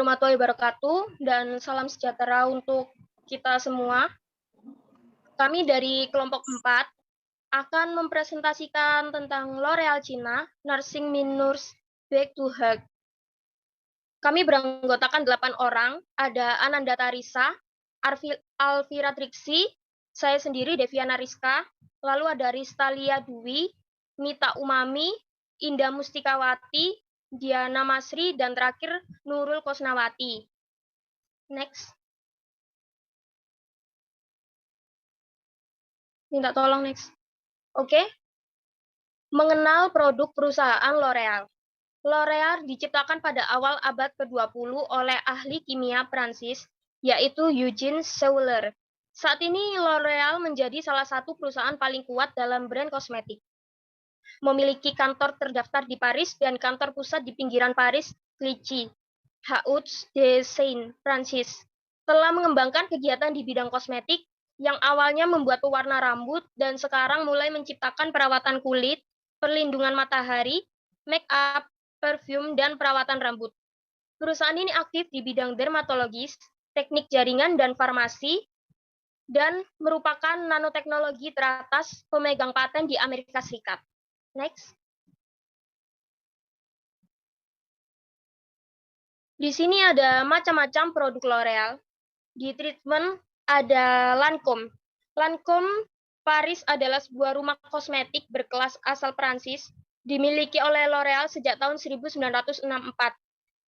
warahmatullahi wabarakatuh dan salam sejahtera untuk kita semua. Kami dari kelompok 4 akan mempresentasikan tentang L'Oreal Cina, Nursing Minors Back to Health. Kami beranggotakan 8 orang, ada Ananda Tarisa, Alvira Triksi, saya sendiri Deviana Rizka, lalu ada Ristalia Dwi, Mita Umami, Indah Mustikawati, Diana Masri, dan terakhir Nurul Kosnawati. Next. Minta tolong next. Oke. Mengenal produk perusahaan L'Oreal. L'Oreal diciptakan pada awal abad ke-20 oleh ahli kimia Prancis, yaitu Eugène Schuller. Saat ini L'Oreal menjadi salah satu perusahaan paling kuat dalam brand kosmetik. Memiliki kantor terdaftar di Paris dan kantor pusat di pinggiran Paris, Clichy, Hauts-de-Seine, Prancis. Telah mengembangkan kegiatan di bidang kosmetik yang awalnya membuat pewarna rambut dan sekarang mulai menciptakan perawatan kulit, perlindungan matahari, make up, parfum, dan perawatan rambut. Perusahaan ini aktif di bidang dermatologis, teknik jaringan, dan farmasi, dan merupakan nanoteknologi teratas pemegang paten di Amerika Serikat. Next. Di sini ada macam-macam produk L'Oreal. Di treatment ada Lancôme. Lancôme Paris adalah sebuah rumah kosmetik berkelas asal Prancis, dimiliki oleh L'Oreal sejak tahun 1964.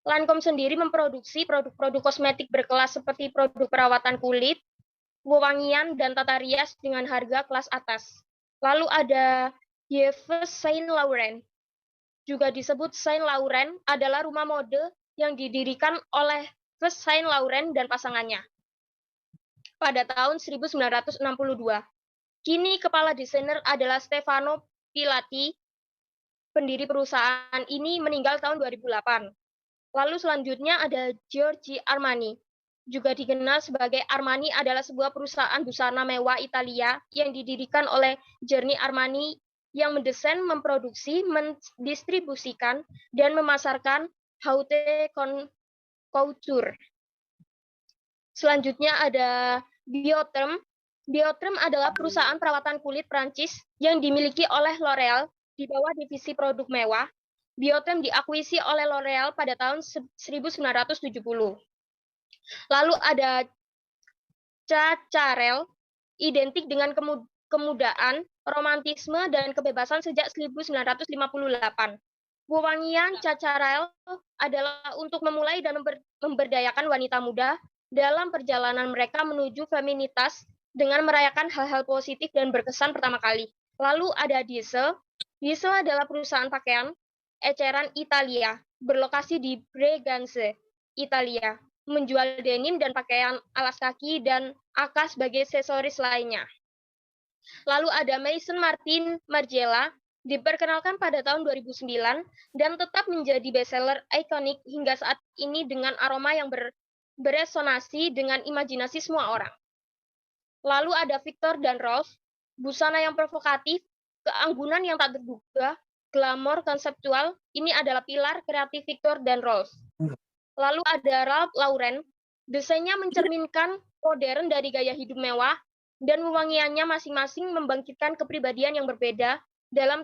Lancôme sendiri memproduksi produk-produk kosmetik berkelas seperti produk perawatan kulit, wewangian, dan tata rias dengan harga kelas atas. Lalu ada Yves Saint Laurent. Juga disebut Saint Laurent adalah rumah mode yang didirikan oleh Yves Saint Laurent dan pasangannya pada tahun 1962. Kini kepala desainer adalah Stefano Pilati. Pendiri perusahaan ini meninggal tahun 2008. Lalu selanjutnya ada Giorgio Armani. Juga dikenal sebagai Armani adalah sebuah perusahaan busana mewah Italia yang didirikan oleh Giorgio Armani yang mendesain, memproduksi, mendistribusikan, dan memasarkan haute couture. Selanjutnya ada Biotherm. Biotherm adalah perusahaan perawatan kulit Prancis yang dimiliki oleh L'Oreal di bawah divisi produk mewah. Biotherm diakuisisi oleh L'Oreal pada tahun 1970. Lalu ada Cacharel, identik dengan kemudaan, romantisme, dan kebebasan sejak 1958. Wewangian Cacharel adalah untuk memulai dan memberdayakan wanita muda dalam perjalanan mereka menuju feminitas dengan merayakan hal-hal positif dan berkesan pertama kali. Lalu ada Diesel. Diesel adalah perusahaan pakaian eceran Italia, berlokasi di Breganze, Italia, menjual denim dan pakaian alas kaki dan AK sebagai aksesoris lainnya. Lalu ada Maison Martin Margiela, diperkenalkan pada tahun 2009 dan tetap menjadi bestseller ikonik hingga saat ini dengan aroma yang beresonansi dengan imajinasi semua orang. Lalu ada Victor dan Rolf, busana yang provokatif, keanggunan yang tak terduga, glamor konseptual, ini adalah pilar kreatif Victor dan Rolf. Lalu ada Ralph Lauren, desainnya mencerminkan modern dari gaya hidup mewah, dan wewangiannya masing-masing membangkitkan kepribadian yang berbeda dalam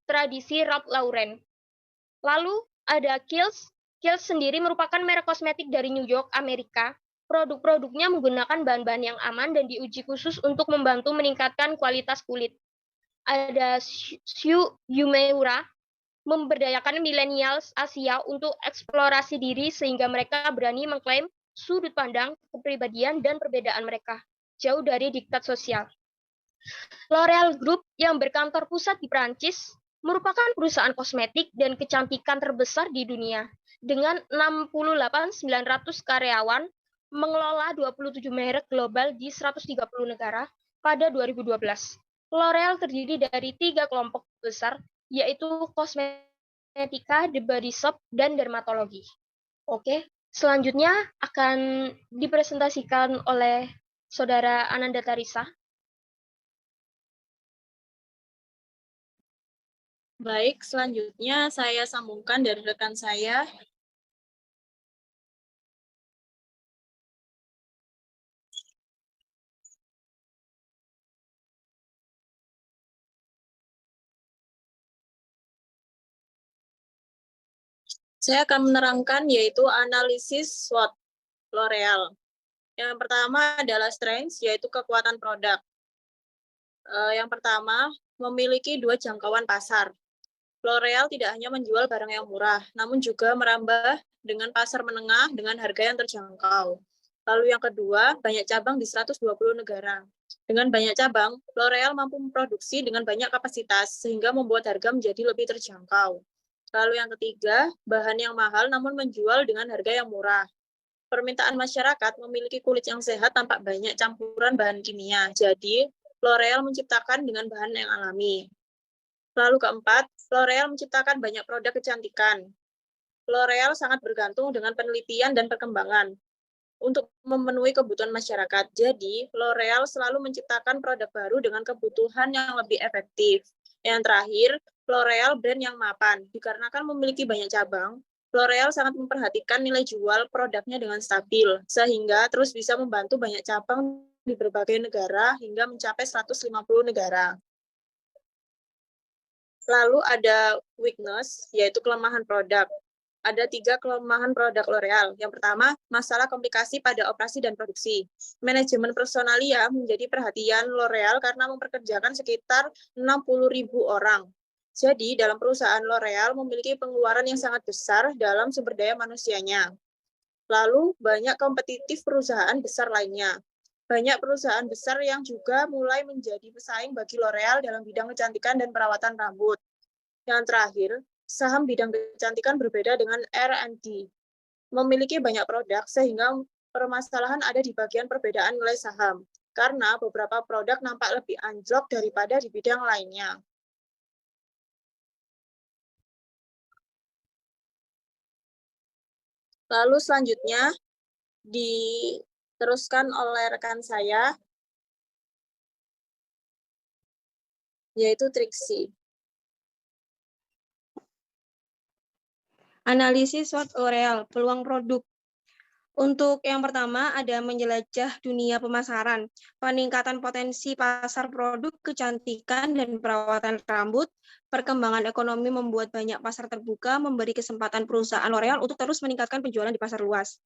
tradisi Ralph Lauren. Lalu ada Kiehl's. Kiehl's sendiri merupakan merek kosmetik dari New York, Amerika. Produk-produknya menggunakan bahan-bahan yang aman dan diuji khusus untuk membantu meningkatkan kualitas kulit. Ada Shu Uemura, memberdayakan milenials Asia untuk eksplorasi diri sehingga mereka berani mengklaim sudut pandang, kepribadian, dan perbedaan mereka, jauh dari diktat sosial. L'Oreal Group yang berkantor pusat di Prancis merupakan perusahaan kosmetik dan kecantikan terbesar di dunia dengan 68.900 karyawan, mengelola 27 merek global di 130 negara pada 2012. L'Oreal terdiri dari 3 kelompok besar, yaitu kosmetika, The Body Shop, dan dermatologi. Oke, selanjutnya akan dipresentasikan oleh Saudara Ananda Tarisa. Baik, selanjutnya saya sambungkan dari rekan saya. Saya akan menerangkan yaitu analisis SWOT L'Oreal. Yang pertama adalah strengths, yaitu kekuatan produk. Yang pertama, memiliki 2 jangkauan pasar. L'Oreal tidak hanya menjual barang yang murah, namun juga merambah dengan pasar menengah dengan harga yang terjangkau. Lalu yang kedua, banyak cabang di 120 negara. Dengan banyak cabang, L'Oreal mampu memproduksi dengan banyak kapasitas, sehingga membuat harga menjadi lebih terjangkau. Lalu yang ketiga, bahan yang mahal namun menjual dengan harga yang murah. Permintaan masyarakat memiliki kulit yang sehat tanpa banyak campuran bahan kimia. Jadi, L'Oreal menciptakan dengan bahan yang alami. Lalu keempat, L'Oreal menciptakan banyak produk kecantikan. L'Oreal sangat bergantung dengan penelitian dan perkembangan untuk memenuhi kebutuhan masyarakat. Jadi, L'Oreal selalu menciptakan produk baru dengan kebutuhan yang lebih efektif. Yang terakhir, L'Oreal brand yang mapan. Dikarenakan memiliki banyak cabang, L'Oreal sangat memperhatikan nilai jual produknya dengan stabil, sehingga terus bisa membantu banyak cabang di berbagai negara hingga mencapai 150 negara. Lalu ada weakness, yaitu kelemahan produk. Ada 3 kelemahan produk L'Oreal. Yang pertama, masalah komplikasi pada operasi dan produksi. Manajemen personalia menjadi perhatian L'Oreal karena memperkerjakan sekitar 60.000 orang. Jadi, dalam perusahaan L'Oreal memiliki pengeluaran yang sangat besar dalam sumber daya manusianya. Lalu, banyak kompetitif perusahaan besar lainnya. Banyak perusahaan besar yang juga mulai menjadi pesaing bagi L'Oreal dalam bidang kecantikan dan perawatan rambut. Yang terakhir, saham bidang kecantikan berbeda dengan R&D. Memiliki banyak produk sehingga permasalahan ada di bagian perbedaan nilai saham. Karena beberapa produk nampak lebih anjlok daripada di bidang lainnya. Lalu selanjutnya diteruskan oleh rekan saya, yaitu Triksi. Analisis SWOT L'Oreal, peluang produk. Untuk yang pertama ada menjelajah dunia pemasaran, peningkatan potensi pasar produk kecantikan dan perawatan rambut, perkembangan ekonomi membuat banyak pasar terbuka, memberi kesempatan perusahaan L'Oreal untuk terus meningkatkan penjualan di pasar luas.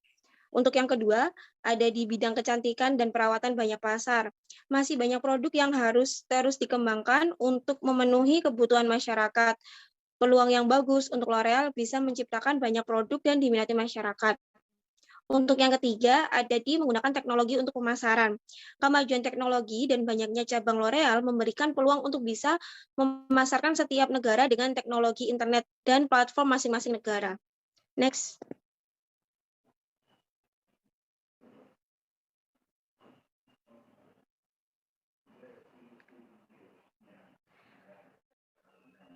Untuk yang kedua, ada di bidang kecantikan dan perawatan banyak pasar. Masih banyak produk yang harus terus dikembangkan untuk memenuhi kebutuhan masyarakat. Peluang yang bagus untuk L'Oreal bisa menciptakan banyak produk dan diminati masyarakat. Untuk yang ketiga, ada di menggunakan teknologi untuk pemasaran. Kemajuan teknologi dan banyaknya cabang L'Oreal memberikan peluang untuk bisa memasarkan setiap negara dengan teknologi internet dan platform masing-masing negara. Next.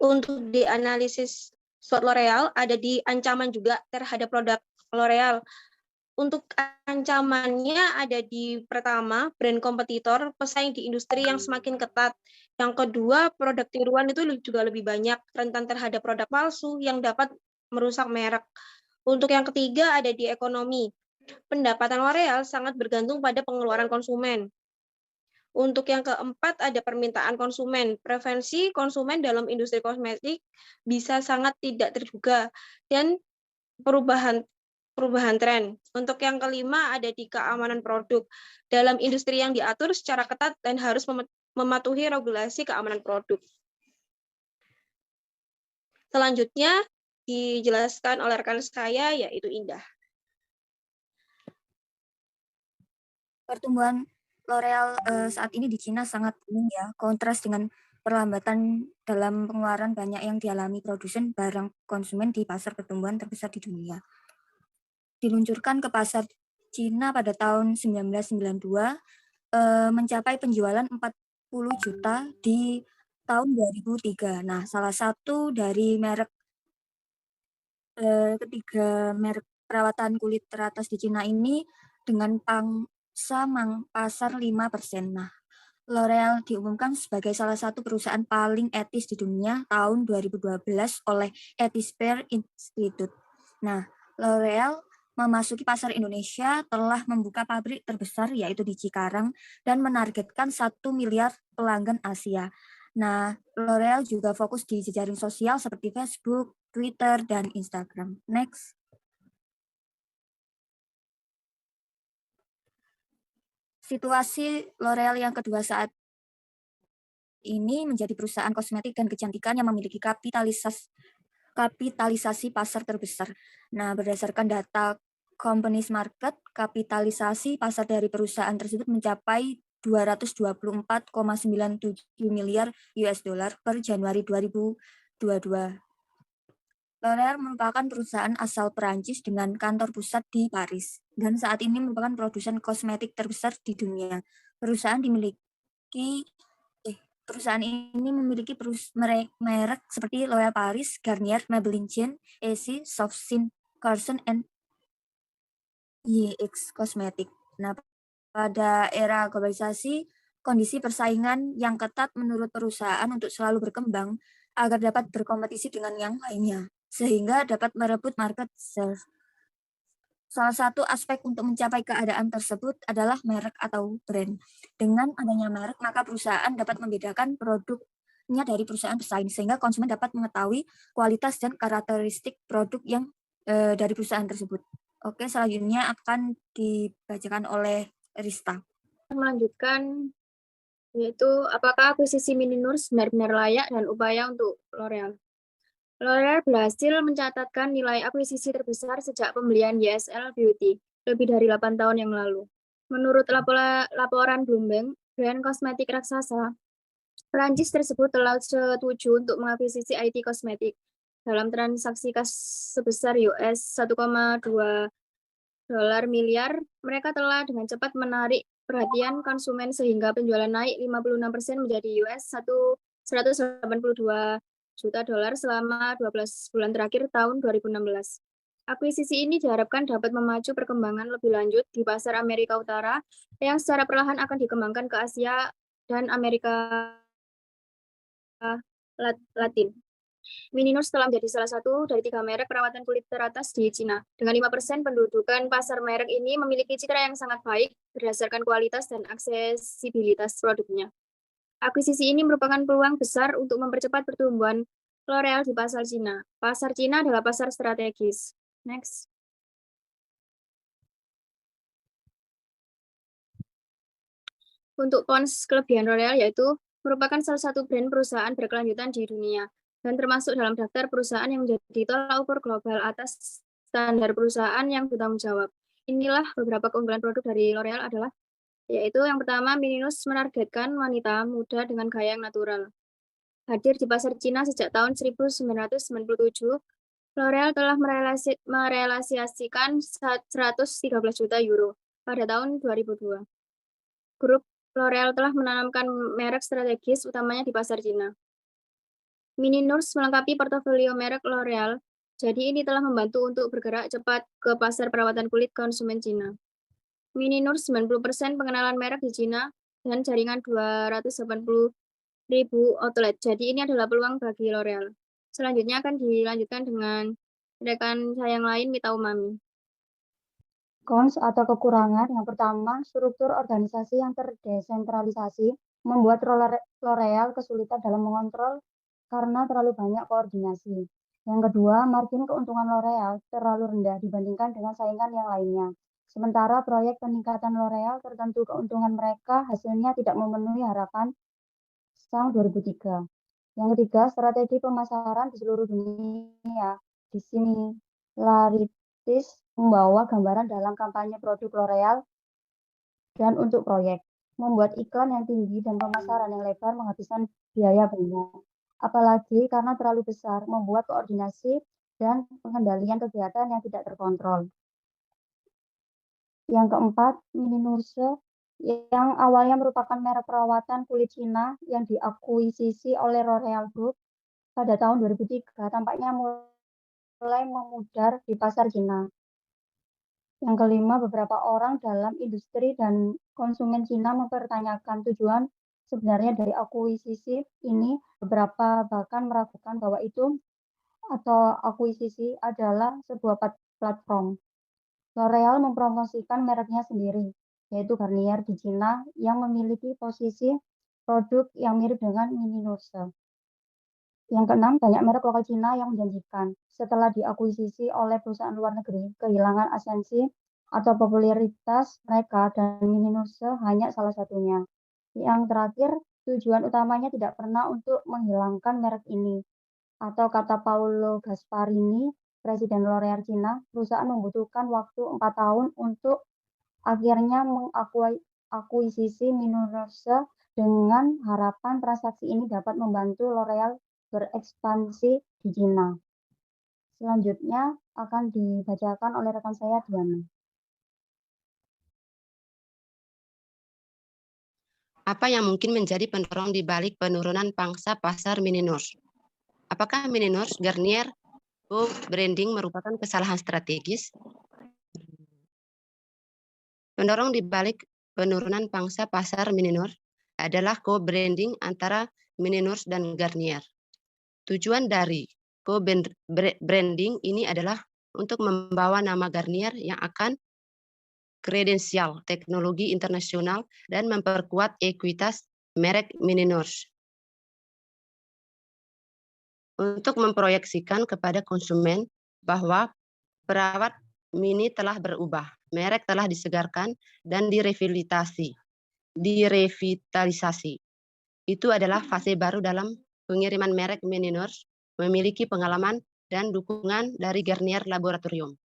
Untuk di analisis SWOT L'Oreal, ada di ancaman juga terhadap produk L'Oreal. Untuk ancamannya ada di pertama, brand kompetitor, pesaing di industri yang semakin ketat. Yang kedua, produk tiruan itu juga lebih banyak, rentan terhadap produk palsu yang dapat merusak merek. Untuk yang ketiga ada di ekonomi. Pendapatan L'Oreal sangat bergantung pada pengeluaran konsumen. Untuk yang keempat ada permintaan konsumen. Preferensi konsumen dalam industri kosmetik bisa sangat tidak terduga dan perubahan tren. Untuk yang kelima ada di keamanan produk. Dalam industri yang diatur secara ketat dan harus mematuhi regulasi keamanan produk. Selanjutnya dijelaskan oleh rekan saya yaitu Indah. Pertumbuhan L'Oreal saat ini di Cina sangat tinggi ya, kontras dengan perlambatan dalam pengeluaran banyak yang dialami produsen barang konsumen di pasar pertumbuhan terbesar di dunia. Diluncurkan ke pasar Cina pada tahun 1992, mencapai penjualan 40 juta di tahun 2003. Nah, salah satu dari ketiga merek perawatan kulit teratas di Cina ini dengan pangsa pasar 5%. Nah, L'Oreal diumumkan sebagai salah satu perusahaan paling etis di dunia tahun 2012 oleh Ethisphere Institute. Nah, L'Oreal memasuki pasar Indonesia telah membuka pabrik terbesar yaitu di Cikarang dan menargetkan 1 miliar pelanggan Asia. Nah, L'Oreal juga fokus di jejaring sosial seperti Facebook, Twitter, dan Instagram. Next. Situasi L'Oreal yang kedua saat ini menjadi perusahaan kosmetik dan kecantikan yang memiliki kapitalisasi pasar terbesar. Nah, berdasarkan data Companies Market, kapitalisasi pasar dari perusahaan tersebut mencapai 224,97 miliar US dollar per Januari 2022. L'Oreal merupakan perusahaan asal Perancis dengan kantor pusat di Paris dan saat ini merupakan produsen kosmetik terbesar di dunia. Perusahaan ini memiliki merek seperti L'Oréal Paris, Garnier, Maybelline Jean, Essie, Softsin, Carson, and YX Cosmetic. Nah, pada era globalisasi, kondisi persaingan yang ketat menurut perusahaan untuk selalu berkembang agar dapat berkompetisi dengan yang lainnya, sehingga dapat merebut market share. Salah satu aspek untuk mencapai keadaan tersebut adalah merek atau brand. Dengan adanya merek, maka perusahaan dapat membedakan produknya dari perusahaan bersaing, sehingga konsumen dapat mengetahui kualitas dan karakteristik produk yang dari perusahaan tersebut. Oke, selanjutnya akan dibacakan oleh Rista. Melanjutkan, yaitu apakah akuisisi Mininews benar-benar layak dan upaya untuk L'Oreal. L'Oreal berhasil mencatatkan nilai akuisisi terbesar sejak pembelian YSL Beauty lebih dari 8 tahun yang lalu. Menurut laporan Bloomberg, brand kosmetik raksasa Prancis tersebut telah setuju untuk mengakuisisi IT kosmetik dalam transaksi sebesar US 1,2 dolar miliar. Mereka telah dengan cepat menarik perhatian konsumen sehingga penjualan naik 56% menjadi US 182 juta dolar selama 12 bulan terakhir tahun 2016. Akuisisi ini diharapkan dapat memacu perkembangan lebih lanjut di pasar Amerika Utara yang secara perlahan akan dikembangkan ke Asia dan Amerika Latin. Mininews telah menjadi salah satu dari 3 merek perawatan kulit teratas di Cina. Dengan 5% pendudukan pasar merek ini memiliki citra yang sangat baik berdasarkan kualitas dan aksesibilitas produknya. Akuisisi ini merupakan peluang besar untuk mempercepat pertumbuhan L'Oreal di pasar Cina. Pasar Cina adalah pasar strategis. Next. Untuk Pond's kelebihan L'Oreal yaitu merupakan salah satu brand perusahaan berkelanjutan di dunia dan termasuk dalam daftar perusahaan yang menjadi tolak ukur global atas standar perusahaan yang bertanggung jawab. Inilah beberapa keunggulan produk dari L'Oreal adalah yaitu yang pertama, Mininews menargetkan wanita muda dengan gaya yang natural. Hadir di pasar Cina sejak tahun 1997, L'Oreal telah merealisasikan 113 juta euro pada tahun 2002. Grup L'Oreal telah menanamkan merek strategis utamanya di pasar Cina. Mininews melengkapi portofolio merek L'Oreal, jadi ini telah membantu untuk bergerak cepat ke pasar perawatan kulit konsumen Cina. Mininews 90% pengenalan merek di Cina dan jaringan 280.000 outlet. Jadi ini adalah peluang bagi L'Oreal. Selanjutnya akan dilanjutkan dengan rekan saya yang lain, Mita Umami. Cons atau kekurangan, yang pertama, struktur organisasi yang terdesentralisasi membuat L'Oreal kesulitan dalam mengontrol karena terlalu banyak koordinasi. Yang kedua, margin keuntungan L'Oreal terlalu rendah dibandingkan dengan saingan yang lainnya. Sementara proyek peningkatan L'Oreal tertentu keuntungan mereka hasilnya tidak memenuhi harapan tahun 2003. Yang ketiga, strategi pemasaran di seluruh dunia. Di sini, Laritis membawa gambaran dalam kampanye produk L'Oreal dan untuk proyek. Membuat iklan yang tinggi dan pemasaran yang lebar menghabiskan biaya banyak. Apalagi karena terlalu besar, membuat koordinasi dan pengendalian kegiatan yang tidak terkontrol. Yang keempat, Mininews yang awalnya merupakan merek perawatan kulit Cina yang diakuisisi oleh L'Oreal Group pada tahun 2003, tampaknya mulai memudar di pasar Cina. Yang kelima, beberapa orang dalam industri dan konsumen Cina mempertanyakan tujuan sebenarnya dari akuisisi ini. Beberapa bahkan meragukan bahwa itu atau akuisisi adalah sebuah platform. L'Oreal mempromosikan mereknya sendiri, yaitu Garnier di Cina yang memiliki posisi produk yang mirip dengan Mininews. Yang keenam, banyak merek lokal Cina yang menjanjikan. Setelah diakuisisi oleh perusahaan luar negeri, kehilangan esensi atau popularitas mereka, dan Mini-Nurse hanya salah satunya. Yang terakhir, tujuan utamanya tidak pernah untuk menghilangkan merek ini. Atau kata Paolo Gasparini, Presiden L'Oreal Cina, perusahaan membutuhkan waktu 4 tahun untuk akhirnya mengakuisisi Mini-Nurse dengan harapan transaksi ini dapat membantu L'Oreal berekspansi di Cina. Selanjutnya akan dibacakan oleh rekan saya, Diana. Apa yang mungkin menjadi pendorong di balik penurunan pangsa pasar Mini-Nurse? Apakah Mini-Nurse Garnier co-branding merupakan kesalahan strategis? Pendorong di balik penurunan pangsa pasar Mini-Nurse adalah co-branding antara Mini-Nurse dan Garnier. Tujuan dari co-branding ini adalah untuk membawa nama Garnier yang akan kredensial teknologi internasional dan memperkuat ekuitas merek Mini-Nurse. Untuk memproyeksikan kepada konsumen bahwa perawat Mini telah berubah, merek telah disegarkan dan direvitalisasi. Itu adalah fase baru dalam pengiriman merek Mini-Nurse, memiliki pengalaman dan dukungan dari Garnier Laboratorium.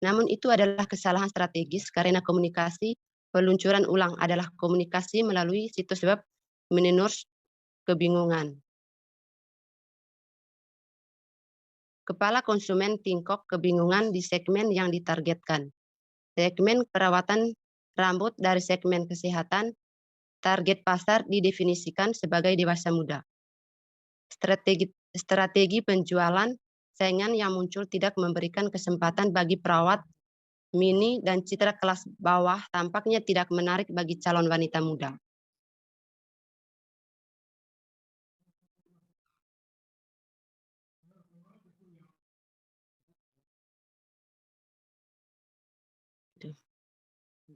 Namun itu adalah kesalahan strategis karena komunikasi peluncuran ulang adalah komunikasi melalui situs web Mini-Nurse kebingungan. Kepala konsumen Tiongkok kebingungan di segmen yang ditargetkan. Segmen perawatan rambut dari segmen kesehatan, target pasar didefinisikan sebagai dewasa muda. Strategi penjualan saingan yang muncul tidak memberikan kesempatan bagi perawat Mini dan citra kelas bawah tampaknya tidak menarik bagi calon wanita muda.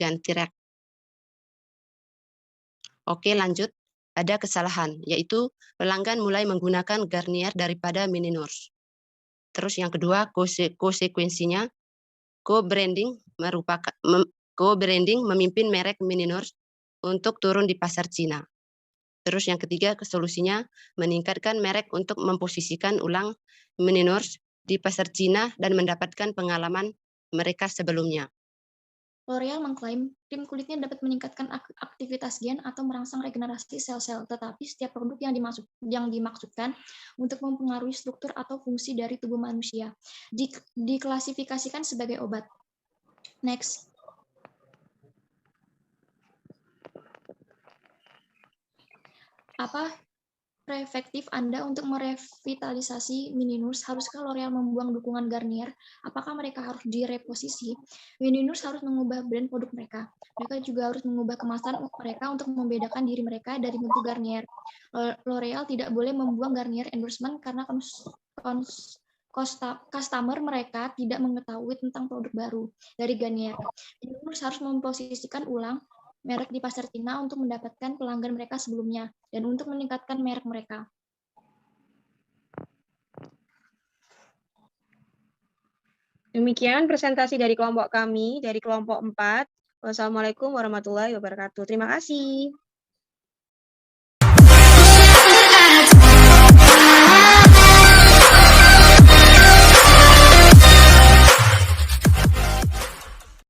Ganti rek. Oke, lanjut. Ada kesalahan, yaitu pelanggan mulai menggunakan Garnier daripada Mini-Nurse. Terus yang kedua, konsekuensinya, co-branding memimpin merek Mini-Nurse untuk turun di pasar Cina. Terus yang ketiga, solusinya meningkatkan merek untuk memposisikan ulang Mini-Nurse di pasar Cina dan mendapatkan pengalaman mereka sebelumnya. L'Oreal mengklaim krim kulitnya dapat meningkatkan aktivitas gen atau merangsang regenerasi sel-sel, tetapi setiap produk yang dimaksudkan untuk mempengaruhi struktur atau fungsi dari tubuh manusia diklasifikasikan sebagai obat. Next. Apa efektif Anda untuk merevitalisasi Mini-Nurse? Haruskah L'Oreal membuang dukungan Garnier? Apakah mereka harus direposisi? Mini-Nurse harus mengubah brand produk mereka. Mereka juga harus mengubah kemasan mereka untuk membedakan diri mereka dari mutu Garnier. L'Oreal tidak boleh membuang Garnier endorsement karena customer mereka tidak mengetahui tentang produk baru dari Garnier. Mini-Nurse harus memposisikan ulang merek di pasar Cina untuk mendapatkan pelanggan mereka sebelumnya dan untuk meningkatkan merek mereka. Demikian presentasi dari kelompok kami, dari kelompok 4. Wassalamualaikum warahmatullahi wabarakatuh. Terima kasih.